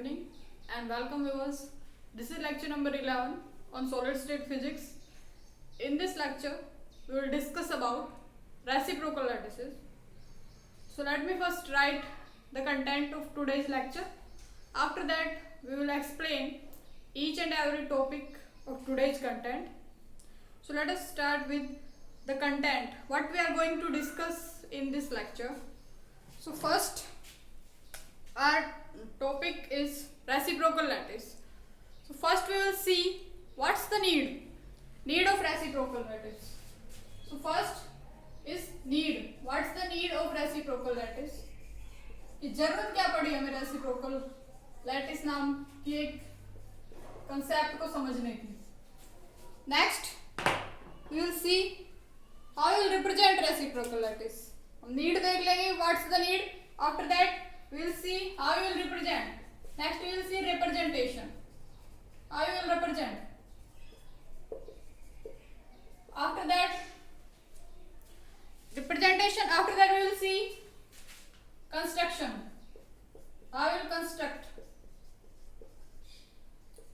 evening and welcome viewers. This is lecture number 11 on solid state physics. In this lecture, we will discuss about reciprocal lattices. So let me first write the content of today's lecture. After that, we will explain each and every topic of today's content. So let us start with the content, what we are going to discuss in this lecture. So first, our topic is reciprocal lattice. So first we will see what's the need of reciprocal lattice. So first is need. What's the need of reciprocal lattice? कि जरूरत क्या पड़ी हमें reciprocal lattice नाम की एक concept को समझने की. Next we will see how will represent reciprocal lattice. हम नीड देख लेंगे, what's the need. After that we will see how you will represent. Next we will see representation. How you will represent. After that representation. After that we will see construction. How you will construct.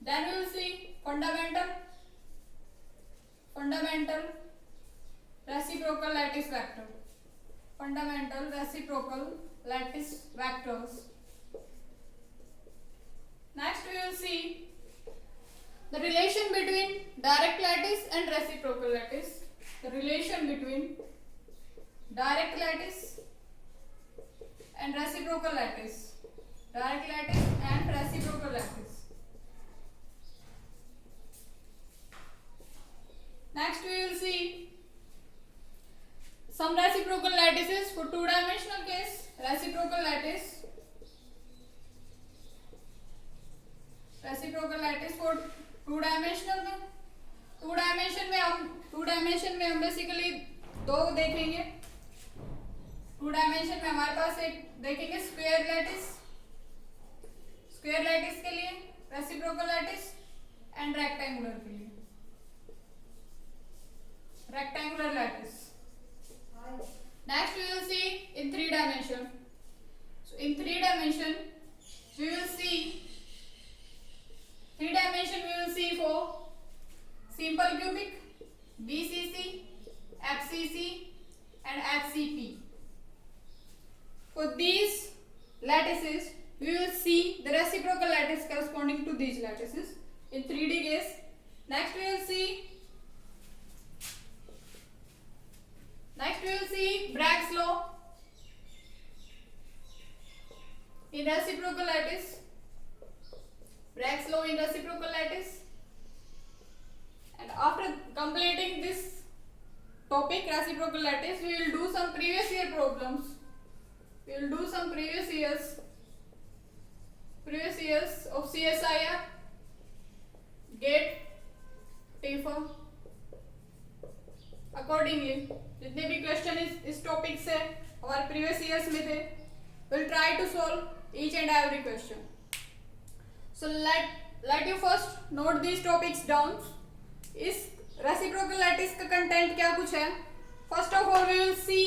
Then we will see fundamental reciprocal lattice vector. Fundamental reciprocal lattice vectors. Next we will see the relation between direct lattice and reciprocal lattice. The relation between direct lattice and reciprocal lattice. Direct lattice and reciprocal lattice. Next we will see some reciprocal lattices for two-dimensional case. Reciprocal lattice for two dimension में हम basically दो देखेंगे. To dimension में हमारे पास एक देखेंगे square lattice के लिए रेसिप्रोकल लैटिस एंड रेक्टेंगुलर के लिए rectangular lattice. Next we will see in three dimension. So in three dimension we will see for simple cubic, BCC, FCC and FCP. For these lattices we will see the reciprocal lattice corresponding to these lattices in 3D case. Next we will see Bragg's law in reciprocal lattice. Bragg's law in reciprocal lattice. And after completing this topic reciprocal lattice, we will do some previous year problems. We will do some previous years of CSIR, GATE, TIFA. Accordingly जितने भी question इस topic से हमारे previous years में थे, will try to solve each and every question. So let you first note these topics down. इस reciprocal lattice का content क्या कुछ है. First of all we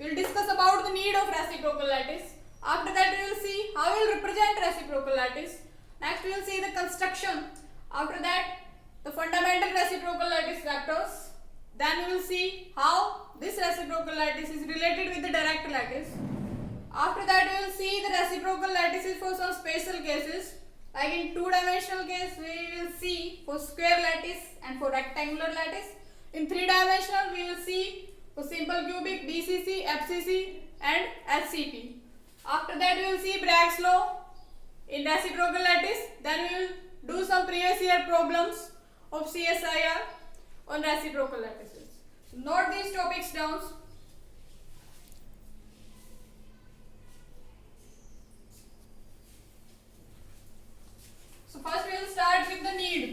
will discuss about the need of reciprocal lattice. After that we will see how will represent reciprocal lattice. Next we will see the construction. After that the fundamental reciprocal lattice vectors. Then we will see how this reciprocal lattice is related with the direct lattice. After that we will see the reciprocal lattices for some special cases. Like in two-dimensional case we will see for square lattice and for rectangular lattice. In three-dimensional we will see for simple cubic, BCC, FCC and HCP. After that we will see Bragg's law in reciprocal lattice. Then we will do some previous year problems of CSIR on reciprocal lattices. So note these topics down. So first we will start with the need.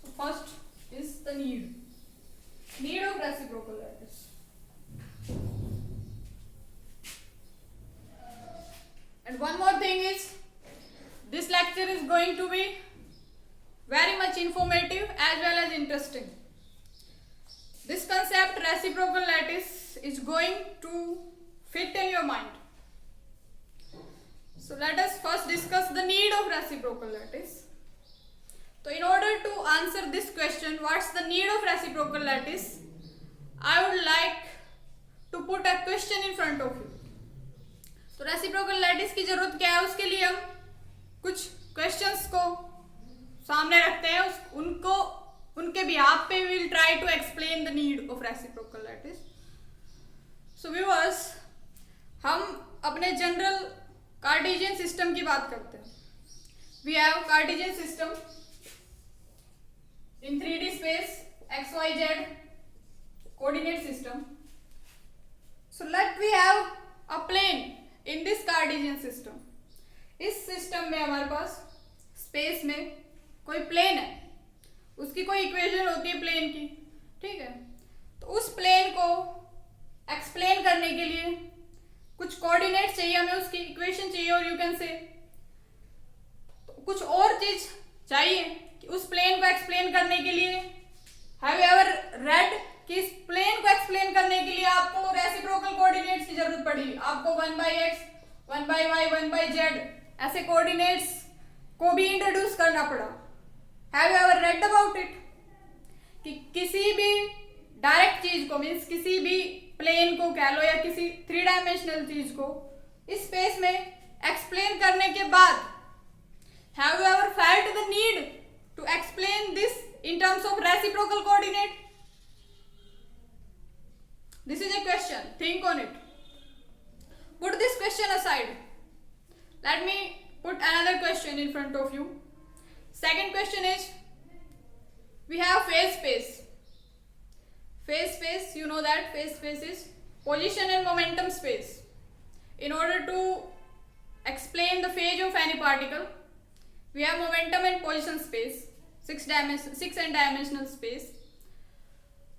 So first is the need of reciprocal lattice. And one more thing is, this lecture is going to be very much informative as well as interesting. This concept reciprocal lattice is going to fit in your mind. So let us first discuss the need of reciprocal lattice. So in order to answer this question, what's the need of reciprocal lattice, I would like to put a question in front of you. तो reciprocal lattice की जरूरत क्या है, उसके लिए हम कुछ questions को सामने रखते हैं, उनके बिहाफ पे will try to explain the need of reciprocal lattice. So viewers, हम अपने जनरल कार्टेशियन सिस्टम की बात करते हैं. We have cartesian system in 3D space, XYZ coordinate system. So let we have a plane in this Cartesian system. इस system में हमारे पास space में कोई प्लेन है, उसकी कोई इक्वेशन होती है प्लेन की, ठीक है. तो उस प्लेन को एक्सप्लेन करने के लिए कुछ कोऑर्डिनेट चाहिए, हमें उसकी इक्वेशन चाहिए, और यू कैन से कुछ और चीज चाहिए कि उस प्लेन को एक्सप्लेन करने के लिए. हैव यू एवर रेड कि इस प्लेन को एक्सप्लेन करने के लिए आपको रेसिप्रोकल कोऑर्डिनेट्स की जरूरत पड़ी. आपको 1/x, 1/y, 1/z ऐसे कोऑर्डिनेट्स को भी इंट्रोड्यूस करना पड़ा. Have you ever read about it कि किसी भी डायरेक्ट चीज को, मीन्स किसी भी प्लेन को कह लो या किसी 3 डायमेंशनल चीज को इस स्पेस में एक्सप्लेन करने के बाद, have you ever felt the need to explain this in terms of reciprocal coordinate? This is a question. Think on it. Put this question aside. Let me put another question in front of you. Second question is, we have phase space. Phase space, you know that phase space is position and momentum space. In order to explain the phase of any particle, we have momentum and position space. 6 and dimensional space.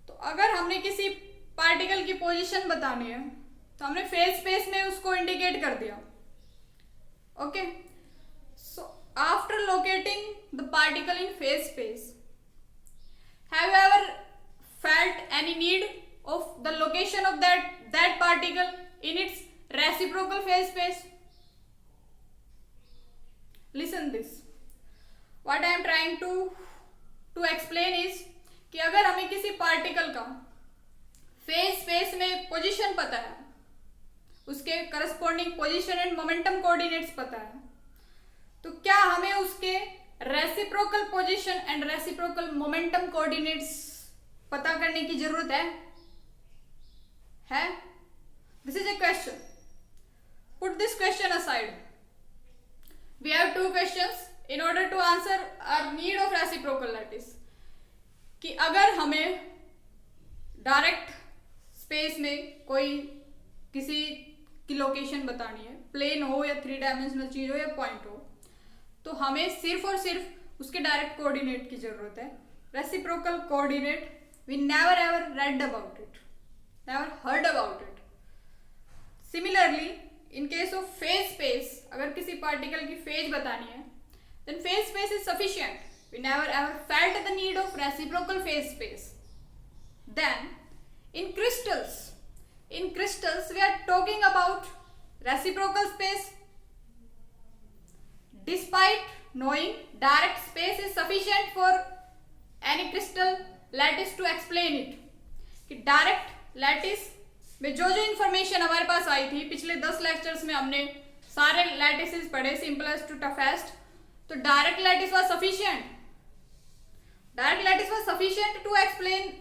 तो अगर हमने किसी particle की position बतानी है तो हमने phase space में उसको इंडिकेट कर दिया. Okay, so after locating the particle in phase space, have you ever felt any need of the location of that particle in its reciprocal phase space? Listen this. What I am trying to explain is कि अगर हमें किसी particle का phase space में position पता है, उसके corresponding position and momentum coordinates पता है, तो क्या हमें उसके reciprocal position and reciprocal momentum coordinates पता करने की जरूरत है? This is a question. Put this question aside. We have 2 questions in order to answer our need of reciprocal lattice. कि अगर हमें डायरेक्ट स्पेस में कोई किसी की लोकेशन बतानी है, प्लेन हो या 3 डायमेंशनल चीज हो या पॉइंट हो, तो हमें सिर्फ और सिर्फ उसके डायरेक्ट कोऑर्डिनेट की जरूरत है. Reciprocal coordinate we never ever read about it, never heard about it. Similarly in case of phase space, अगर किसी पार्टिकल की फेज बतानी है, then phase space is sufficient. We never ever felt the need of reciprocal phase space. Then in crystals we are talking about reciprocal space. Despite knowing direct space is sufficient for any crystal lattice to explain it. कि direct lattice में जो information हमारे पास आई थी पिछले 10 lectures में, हमने सारे lattices पढ़े, सिंपलेस्ट टू टफेस्ट. तो direct lattice was sufficient. Direct lattice was sufficient to explain,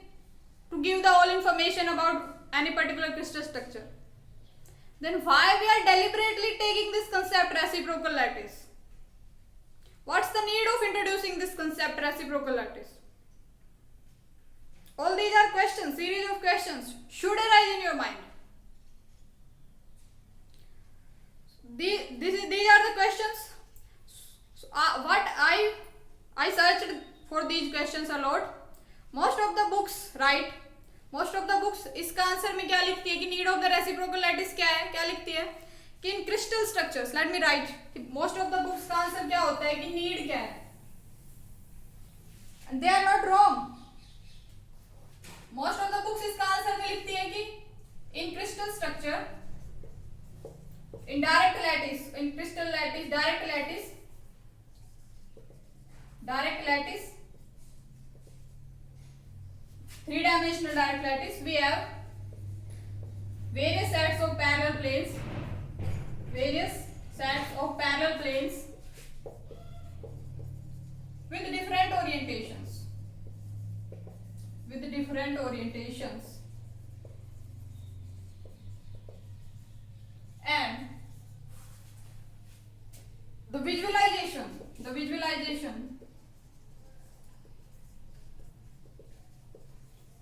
to give the all information about any particular crystal structure. Then why we are deliberately taking this concept reciprocal lattice? What's the need of introducing this concept reciprocal lattice? All these are questions, series of questions should arise in your mind. These are the questions. What I searched for these questions a lot. Most of the books, right? Most of the books इसका answer में क्या लिखती है कि need of the reciprocal lattice क्या है? क्या लिखती है कि in crystal structures, let me write, most of the books का आंसर क्या होता है कि नीड क्या है? They are not wrong. Most of the books इसका आंसर में लिखती है कि In crystal structure, in direct lattice, in crystal lattice, direct lattice, three-dimensional direct lattice, we have various sets of parallel planes, with different orientations, and the visualization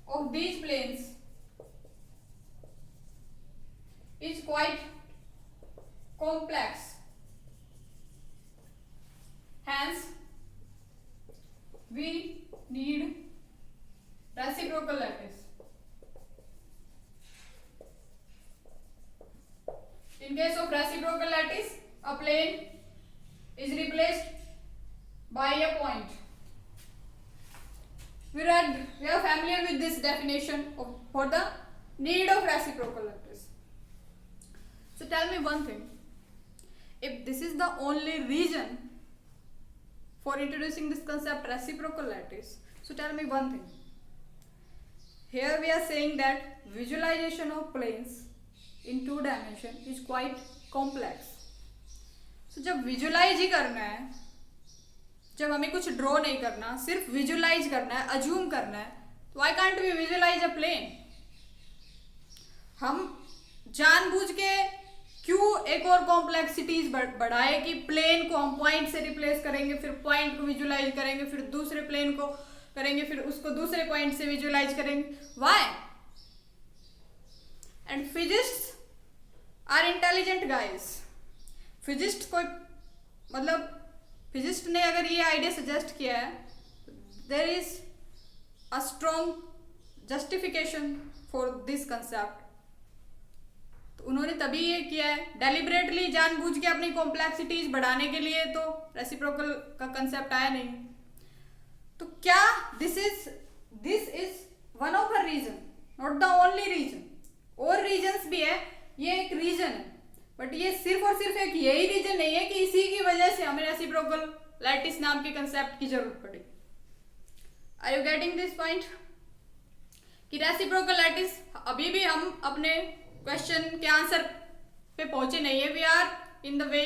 of these planes is quite complex. Hence, we need reciprocal lattice. In case of reciprocal lattice, a plane is replaced by a point. We are familiar with this definition for the need of reciprocal lattice. So tell me one thing. If this is the only reason for introducing this concept reciprocal lattice, so tell me one thing. Here we are saying that visualization of planes in 2 dimension is quite complex. So जब visualize ही करना है, जब हमें कुछ draw नहीं करना, सिर्फ visualise करना है, अज्यूम करना है, तो why can't we visualize a plane? हम जानबूझ के क्यों एक और कॉम्प्लेक्सिटीज बढ़ाए कि प्लेन को हम पॉइंट से रिप्लेस करेंगे, फिर पॉइंट को विजुलाइज करेंगे, फिर दूसरे प्लेन को करेंगे, फिर उसको दूसरे पॉइंट से विजुलाइज करेंगे. Why? And physicists are intelligent guys. Physicist कोई मतलब फिजिस्ट ने अगर ये आइडिया सजेस्ट किया है, there is a strong justification for this concept. तो उन्होंने तभी ये किया है, डेलिबरेटली जानबूझ के अपनी कॉम्प्लेक्सिटीज बढ़ाने के लिए तो रेसिप्रोकल का कंसेप्ट आया नहीं. तो क्या this is one of the reason, not the only reason. और रीजन्स भी है, ये एक रीजन है, बट ये सिर्फ और सिर्फ एक यही रीजन नहीं है कि इसी की वजह से हमें रेसिप्रोकल लैटिस नाम के कंसेप्ट की जरूरत पड़ी. Are you getting this point? कि रेसिप्रोकल लैटिस अभी भी हम अपने क्वेश्चन के आंसर पे पहुंचे नहीं है. We are in the way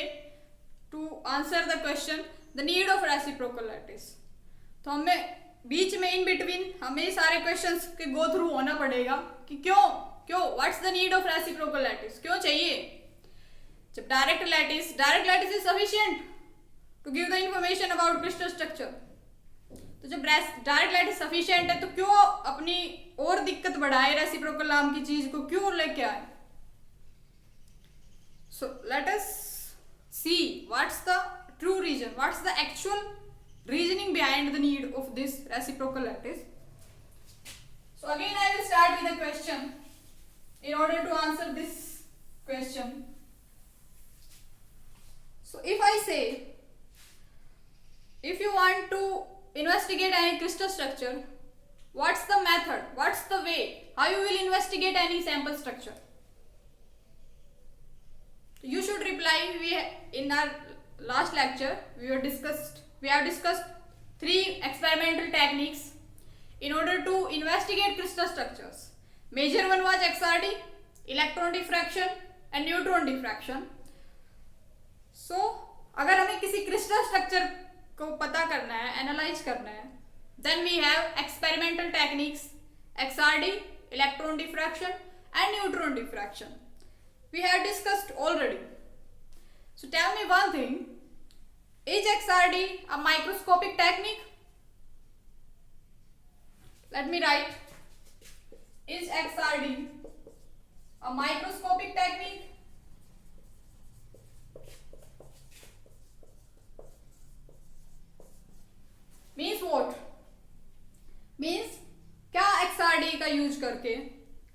to answer the question the need of reciprocal lattice. तो हमें बीच में इन बिटवीन हमें सारे क्वेश्चंस के गो थ्रू होना पड़ेगा कि क्यों what's the need of reciprocal lattice, क्यों चाहिए. जब direct lattice is sufficient to give the information about crystal structure. तो जब डायरेक्ट लैटिस सफिशिएंट है तो क्यों अपनी और दिक्कत बढ़ाए, रेसिप्रोकल नाम की चीज को क्यों लेके आए. So let us see what's the true reason, what's the actual reasoning behind the need of this reciprocal lattice. So again I will start with a question in order to answer this question. So if I say, if you want to investigate any crystal structure, what's the method, what's the way how you will investigate any sample structure? You should reply. In our last lecture we have discussed 3 experimental techniques in order to investigate crystal structures. Major one was XRD, electron diffraction and neutron diffraction. So अगर हमें किसी crystal structure को पता करना है, analyse करना है, then we have experimental techniques XRD, electron diffraction and neutron diffraction. We have discussed already. So tell me one thing. Is XRD a microscopic technique? Let me write. Is XRD a microscopic technique? Means what? Means क्या XRD का use करके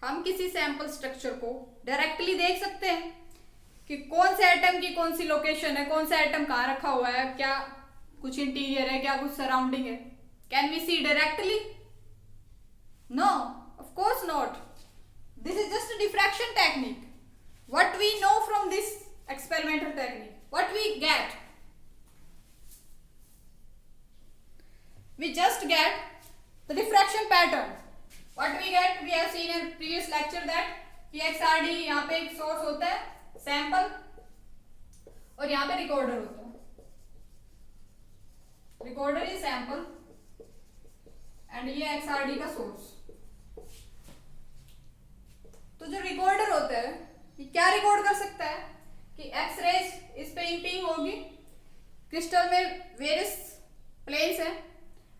हम किसी sample structure को directly देख सकते हैं कि कौन से एटम की कौन सी लोकेशन है, कौन सा एटम कहाँ रखा हुआ है, क्या कुछ इंटीरियर है, क्या कुछ सराउंडिंग है. Can we see directly? No, of course not. this is just a diffraction technique. What we know from this experimental technique, what we get, we just get the diffraction pattern. What we get, we have seen in previous lecture that कि XRD यहाँ पे एक source होता है sample और यहाँ पे recorder होता है. रिकॉर्डर इज सैंपल एंड ये XRD का सोर्स. तो जो रिकॉर्डर होता है ये क्या रिकॉर्ड कर सकता है कि एक्स रेज इस पे इंपिंग होगी. क्रिस्टल में वेरियस प्लेन्स हैं,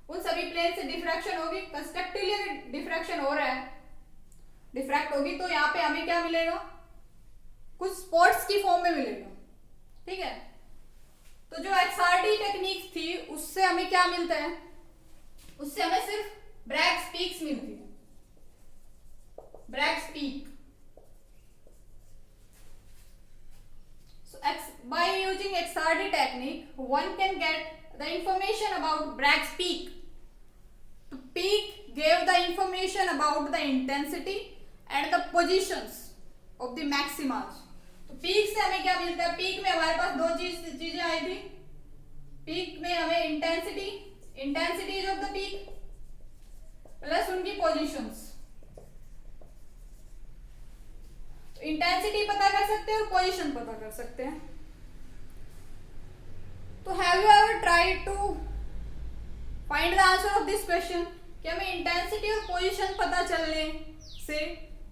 उन सभी प्लेन से डिफ्रैक्शन होगी. कंस्ट्रक्टिवली अगर डिफ्रैक्शन हो रहा है, डिफ्रैक्ट होगी तो यहाँ पे हमें क्या मिलेगा, कुछ स्पॉट्स की फॉर्म में मिलेगा. ठीक है. तो जो XRD टेक्निक थी उससे हमें क्या मिलता है, उससे हमें सिर्फ ब्रैग्स पीक्स मिलती है. Bragg's peak. So by using XRD technique, one can get the information about Bragg's peak. The peak gave the information about the intensity and the positions of the maximas. तो peak से हमें क्या मिलता है, peak में हमारे पास दो चीजें आई थी. पीक में हमें intensities of the peak plus उनकी पोजीशंस. इंटेंसिटी पता कर सकते हैं और पोजीशन पता कर सकते हैं. तो have you ever tried to find the answer of this question कि हमें इंटेंसिटी और पोजीशन पता चलने से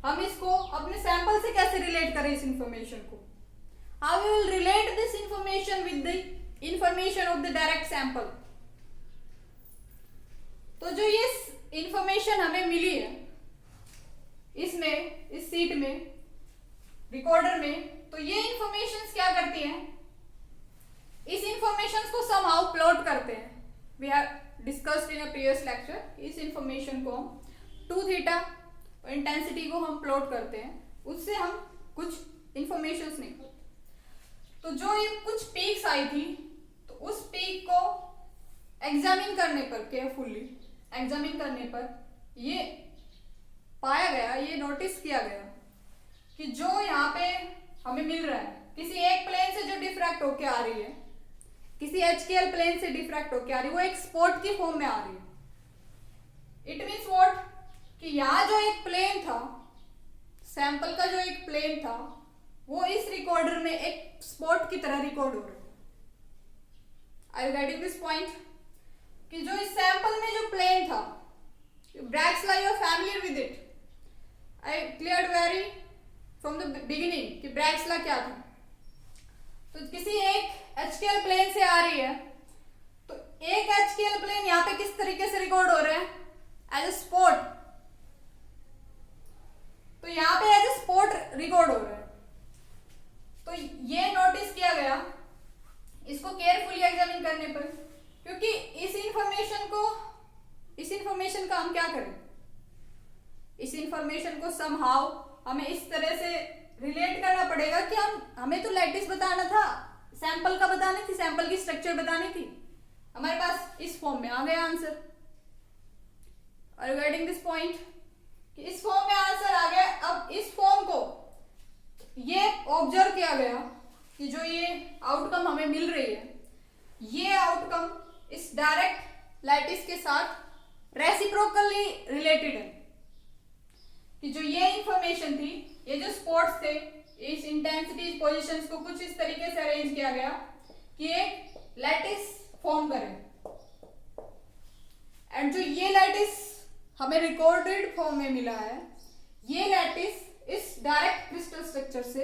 हम इसको अपने सैंपल से कैसे रिलेट करें इस इंफॉर्मेशन को. How we will relate this information with the information of the direct sample. तो जो ये इंफॉर्मेशन हमें मिली है इसमें, इस सीट में, रिकॉर्डर में, तो ये इंफॉर्मेशंस क्या करती हैं, इस इंफॉर्मेशंस को समहाउ प्लॉट करते हैं. We have discussed in a previous lecture. इस इंफॉर्मेशन को हम 2 थीटा और इंटेंसिटी को हम प्लॉट करते हैं, उससे हम कुछ इंफॉर्मेशंस निकलते. तो जो ये कुछ पीक्स आई थी तो उस पीक को एग्जामिन करने पर, केयरफुली एग्जामिन करने पर ये पाया गया, ये नोटिस किया गया कि जो यहाँ पे हमें मिल रहा है, किसी एक प्लेन से जो डिफ्रैक्ट होके आ रही है, किसी HKL प्लेन से डिफ्रैक्ट होके आ रही है, वो एक स्पॉट की फॉर्म में आ रही है. इट मीन्स व्हाट, कि यहाँ जो एक प्लेन था, सैंपल का जो एक प्लेन था, वो इस रिकॉर्डर में एक स्पॉट की तरह रिकॉर्ड हो रहा है. I will get this point कि जो इस सैंपल में जो प्लेन था, Bragg's law you are familiar with it. I cleared very from the beginning कि Bragg's law क्या था. तो किसी एक HKL प्लेन से आ रही है, तो एक HKL प्लेन यहाँ पे किस तरीके से रिकॉर्ड हो रहा है, एज ए स्पॉट. तो यहाँ पे एज ए स्पॉट रिकॉर्ड हो रहा है. तो ये नोटिस किया गया इसको केयरफुली एग्जामिन करने पर, क्योंकि इस इंफॉर्मेशन का हम क्या करें, इस इंफॉर्मेशन को समहाउ हमें इस तरह से रिलेट करना पड़ेगा कि हमें तो लैटिस बताना था, सैंपल का बतानी थी, सैंपल की स्ट्रक्चर बतानी थी. हमारे पास इस फॉर्म में आ गया answer. Are you getting this point कि इस फॉर्म में आंसर आ गया. अब इस फॉर्म को ये ऑब्जर्व किया गया कि जो ये आउटकम हमें मिल रही है, ये आउटकम इस डायरेक्ट लैटिस के साथ रेसिप्रोकली रिलेटेड है. कि जो ये इंफॉर्मेशन थी, ये जो स्पॉट्स थे, इस इंटेंसिटी पोजीशंस को कुछ इस तरीके से अरेंज किया गया कि एक लैटिस फॉर्म करे. एंड जो ये लैटिस हमें रिकॉर्डेड फॉर्म में मिला है, ये लैटिस इस डायरेक्ट क्रिस्टल स्ट्रक्चर से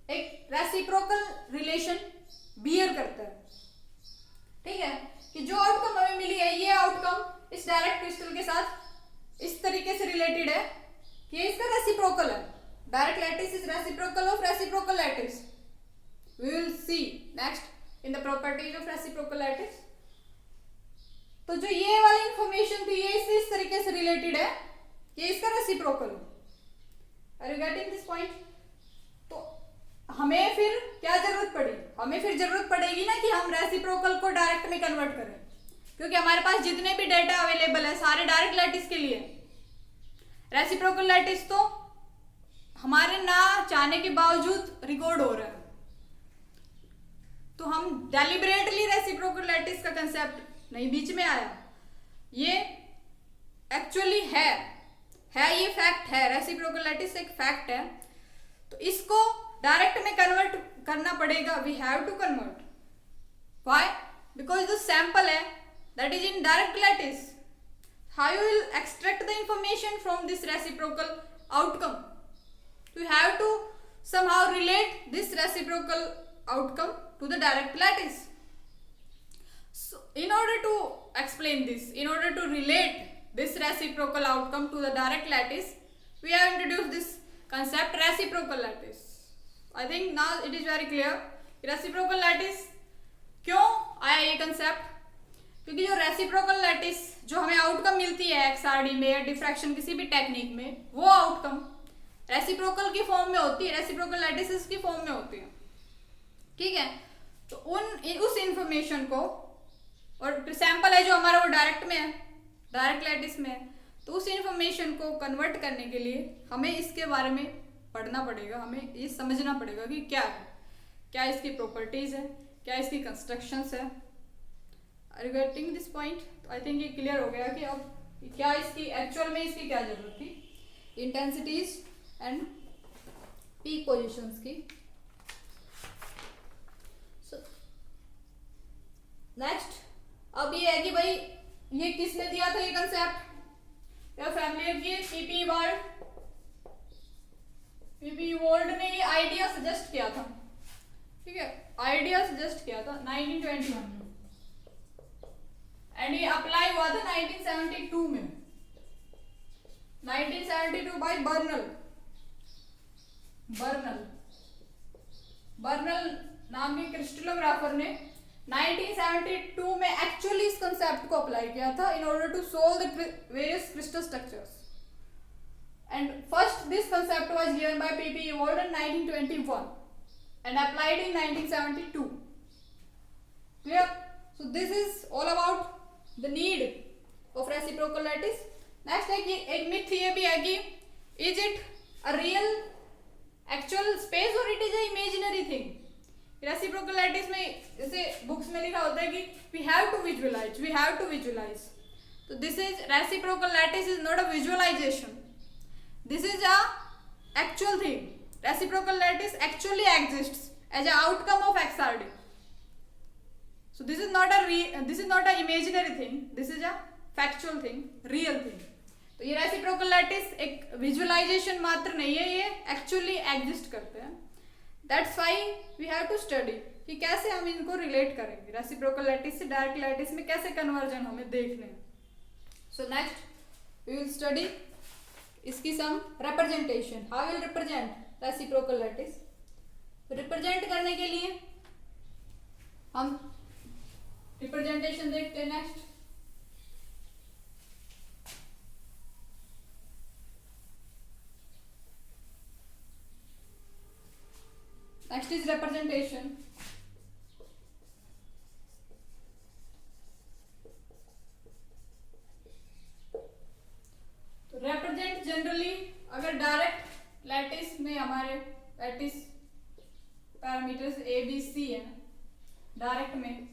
एक रेसिप्रोकल रिलेशन बियर करता है. ठीक है, कि जो आउटकम हमें मिली है, ये आउटकम इस डायरेक्ट क्रिस्टल के साथ इस तरीके से रिलेटेड है कि इसका रेसिप्रोकल है. Direct lattice is reciprocal of reciprocal lattice. We will see next in the properties of reciprocal lattice. तो जो ये वाली इंफॉर्मेशन थी, ये इस तरीके से रिलेटेड है, ये इसका रेसिप्रोकल है. Are you getting this point? तो हमें फिर क्या जरूरत पड़ी, हमें फिर जरूरत पड़ेगी ना कि हम रेसिप्रोकल को डायरेक्ट में कन्वर्ट करें, क्योंकि हमारे पास जितने भी डेटा अवेलेबल है सारे डायरेक्ट लैटिस के लिए. रेसिप्रोकल लैटिस तो हमारे ना चाहने के बावजूद रिकॉर्ड हो रहा है। तो हम डेलिबरेटली रेसिप्रोकल लैटिस का कंसेप्ट नहीं बीच में आया, ये एक्चुअली है ये फैक्ट है, रेसिप्रोकल लैटिस एक फैक्ट है। तो इसको डायरेक्ट में कन्वर्ट करना पड़ेगा, we have to convert. Why? Because the sample है that is in direct lattice. How you will extract the information from this reciprocal outcome? You have to somehow relate this reciprocal outcome to the direct lattice. So in order to explain this, in order to relate this reciprocal outcome to the direct lattice, we have introduced this concept reciprocal lattice. I think now it is very clear reciprocal lattice क्यों आया ये concept? क्योंकि जो reciprocal lattice जो हमें outcome मिलती है XRD में या डिफ्रैक्शन किसी भी टेक्निक में, वो आउटकम रेसिप्रोकल की फॉर्म में होती है, रेसिप्रोकल लैटिसेस की फॉर्म में होती है। ठीक है, तो उस इंफॉर्मेशन को, और सैंपल है जो हमारा वो डायरेक्ट में है, डायरेक्ट लैटिस में है, तो उस इंफॉर्मेशन को कन्वर्ट करने के लिए हमें इसके बारे में पढ़ना पड़ेगा, हमें ये समझना पड़ेगा कि क्या है, क्या इसकी प्रॉपर्टीज है, क्या इसकी कंस्ट्रक्शंस है। रिगार्डिंग दिस पॉइंट तो आई थिंक ये क्लियर हो गया कि अब क्या इसकी एक्चुअल में इसकी क्या जरूरत थी, इंटेंसिटीज एंड पीक पोजीशंस की। सो नेक्स्ट अब ये है कि भाई ये किसने दिया था ये कंसेप्ट, या फैमिली की पीपी वर्ल्ड ने ये आइडिया सजेस्ट किया था। ठीक है, आइडिया सजेस्ट किया था 1921 में, एंड ये अप्लाई हुआ था 1972 में, 1972 बाय बर्नल नाम के क्रिस्टलोग्राफर ने 1972 में एक्चुअली इस कंसेप्ट को अप्लाई किया था in order to solve the various crystal structures, and first this concept was given by PP Ewald in 1921 and applied in 1972. Clear? So this is all about the need of reciprocal lattice. Next है कि एक myth ये भी है कि is it a real actual space or it is a imaginary thing? Reciprocal lattice में जैसे books में लिखा होता है कि we have to visualize. तो this is reciprocal lattice is not a visualization. This is a actual thing. Reciprocal lattice actually exists as an outcome of XRD. So this is not a imaginary thing. This is a factual thing, real thing. तो ये reciprocal lattice एक visualisation मात्र नहीं है, ये actually exist करते हैं। That's why we have to study कि कैसे हम इनको रिलेट करेंगे, रेसिप्रोकल लैटिस से डायरेक्ट लैटिस में कैसे कन्वर्जन हमें देखने हैं। So next we will study इसकी some representation, how will represent reciprocal lattice. Represent करने के लिए हम रिप्रेजेंटेशन देखते हैं। Next is representation. तो represent जनरली अगर डायरेक्ट लैटिस में हमारे lattice parameters A B C है डायरेक्ट में,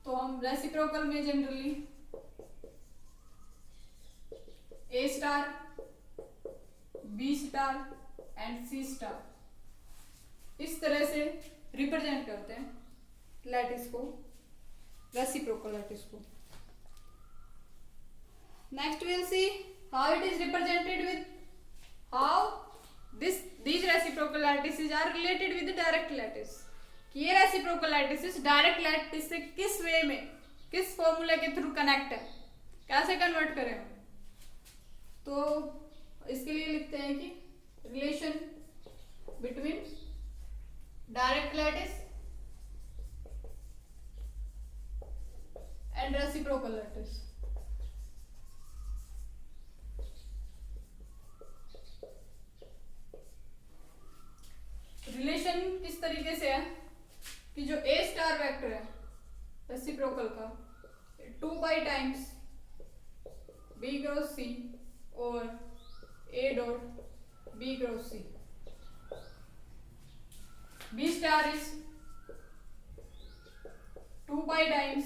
तो हम रेसिप्रोकल में generally A star, B star and C star इस तरह से रिप्रेजेंट करते हैं लैटिस को, रेसिप्रोकल लैटिस को। Next will see how it is represented with how these reciprocal lattices are related with the direct lattice। ये reciprocal lattices direct lattice से किस वे में, किस फॉर्मूला के थ्रू कनेक्ट है, कैसे कन्वर्ट करें। तो इसके लिए लिखते हैं कि relation between direct lattice and reciprocal lattice. Relation किस तरीके से है कि जो ए स्टार वेक्टर है रेसिप्रोकल का 2 पाई टाइम्स बी क्रॉस सी और A dot B cross C. B star is 2 pi times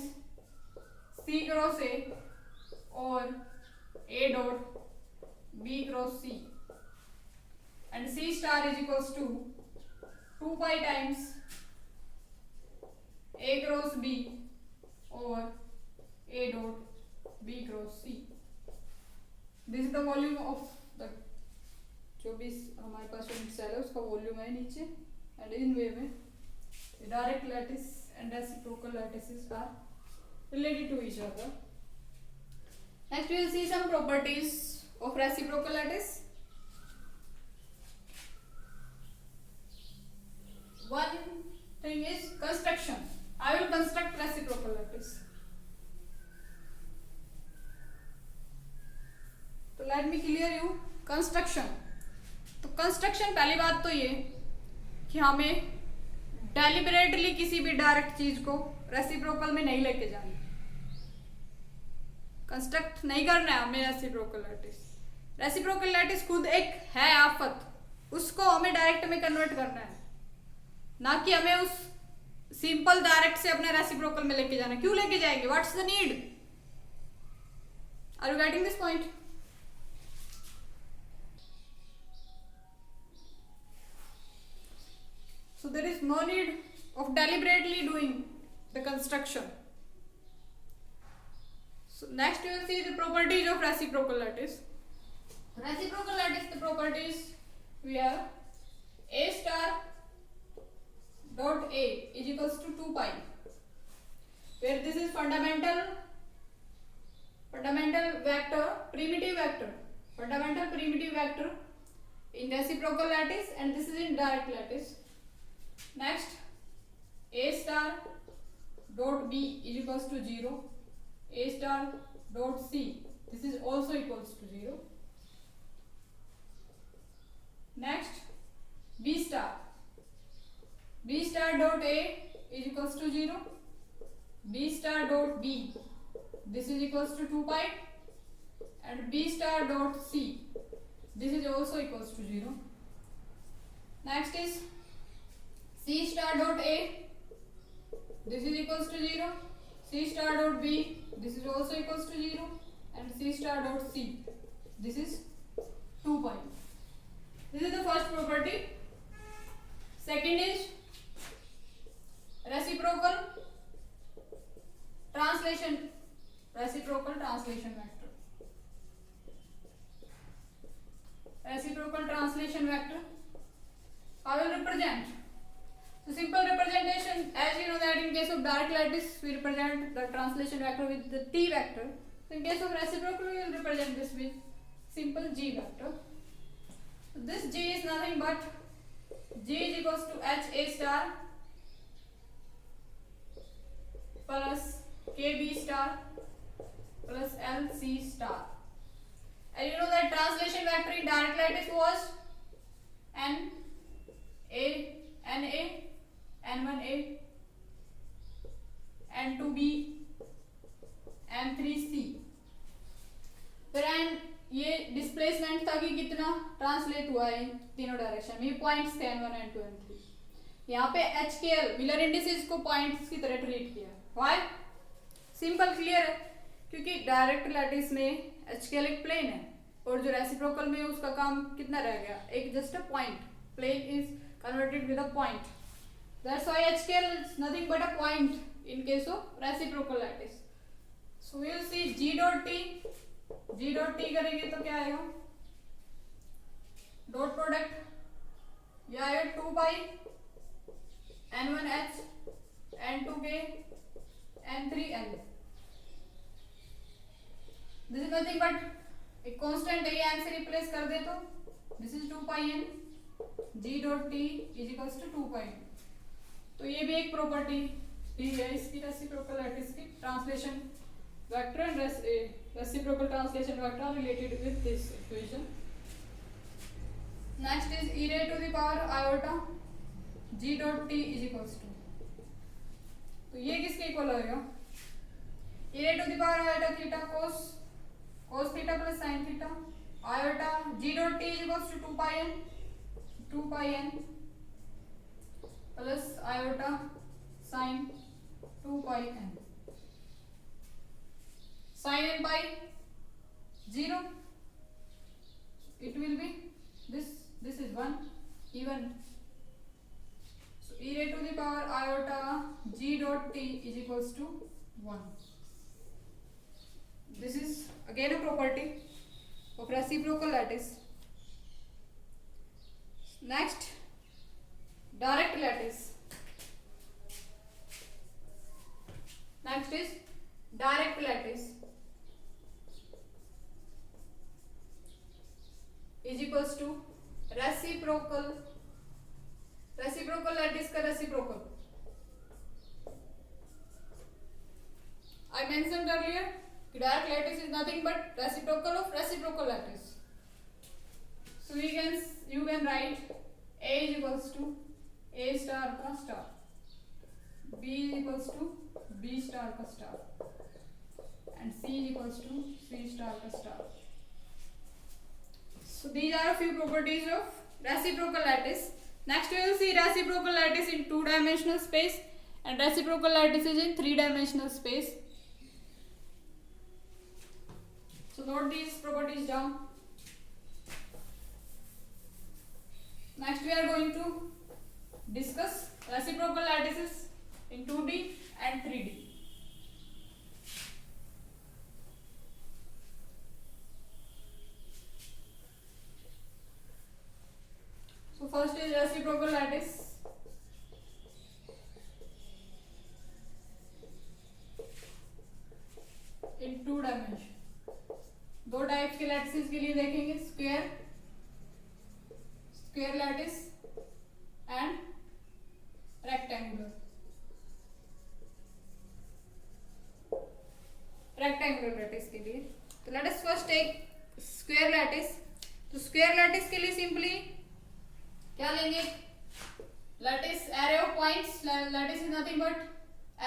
C cross A or A dot B cross C, and C star is equals to 2 pi times A cross B or A dot B cross C. This is the volume of the जो भी हमारे पास cell है उसका volume है नीचे, and इन वे में direct lattice and reciprocal lattices are related to each other. Next we will see some properties of reciprocal lattice. One thing is construction. I will construct reciprocal lattice. So let me clear you construction. तो construction पहली बात तो ये कि हमें deliberately किसी भी direct चीज को रेसिप्रोकल में नहीं लेके जाना, कंस्ट्रक्ट नहीं करना है हमें रेसिप्रोकल लैटिस। रेसिप्रोकल लैटिस खुद एक है आफत, उसको हमें डायरेक्ट में कन्वर्ट करना है, ना कि हमें उस सिंपल डायरेक्ट से अपने रेसिप्रोकल में लेके जाना। क्यों लेके जाएंगे? What's the need? Are you getting this point? So there is no need of deliberately doing the construction. So next we will see the properties of reciprocal lattice. Reciprocal lattice, the properties we have A star dot A is equals to 2 pi, where this is fundamental vector, primitive vector in reciprocal lattice, and this is in direct lattice. Next, A star dot B is equals to 0. A star dot C, this is also equals to 0. Next, B star dot A is equals to 0. B star dot B, this is equals to 2 pi, and B star dot C, this is also equals to 0. Next is C star dot A, this is equals to 0. C star dot B, this is also equals to 0, and C star dot C, this is 2 pi. This is the first property. Second is reciprocal translation vector. Reciprocal translation vector, I will represent. So simple representation, as you know that in case of direct lattice we represent the translation vector with the T vector. So in case of reciprocal we will represent this with simple G vector. So this G is nothing but G is equals to H A star plus K B star plus L C star. And you know that translation vector in direct lattice was N1A, N2B, N3C। फिर N ये displacement था कि कितना translate हुआ है तीनों direction में, ये पॉइंट्स थे N1, N2, N3। यहाँ पे HKL मिलर इंडिसेस को पॉइंट्स की तरह ट्रीट किया। व्हाई? सिंपल क्लियर है, क्योंकि डायरेक्ट लैटिस में HKL एक प्लेन है और जो रेसिप्रोकल में उसका काम कितना रह गया, एक just a point. Plane is converted with a point, that's why HKL is nothing but a point in case of reciprocal lattice. So we will see G dot T करेंगे तो क्या आएगा? डॉट प्रोडक्ट ये आएगा 2 pi N1H N2K N3L. This is nothing but एक constant है, ये n से रिप्लेस कर दे तो this is 2 pi N G dot T is equals to 2 pi. तो ये भी एक प्रॉपर्टी दी है इसकी रेसिप्रोकल लैटिस की। Translation vector and reciprocal translation vector are related with this equation. Next is e raised to the power iota g dot t is equals to, तो ये किसके इक्वल होगा? e raised to the power iota theta cos theta plus sin theta iota g dot t is equals to 2 pi n, 2 pi n plus iota sin 2 pi n. Sin n pi 0, it will be this is 1 even. So e raised to the power iota g dot t is equals to 1. This is again a property of reciprocal lattice. Next, direct lattice. Next is direct lattice is equals to reciprocal lattice का reciprocal. I mentioned earlier direct lattice is nothing but reciprocal of reciprocal lattice. So you can write A is equals to A star का star, B is equals to B star का star, and C is equals to C star का star. So these are a few properties of reciprocal lattice. Next we will see reciprocal lattice in 2-dimensional space and reciprocal lattices in 3-dimensional space. So note these properties down. Next we are going to discuss reciprocal lattices in 2D and 3D. So first is reciprocal lattice. In 2 dimension. दो types के lattices के लिए देखेंगे, square lattice and rectangular lattice के लिए. तो let us first take square lattice. तो square lattice के लिए सिंपली क्या लेंगे? Lattice array of points. Lattice is nothing but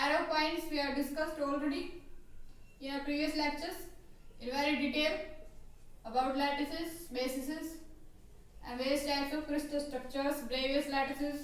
array of points. We have discussed already in our previous lectures in very detail about lattices, bases and various types of crystal structures, Bravais lattices,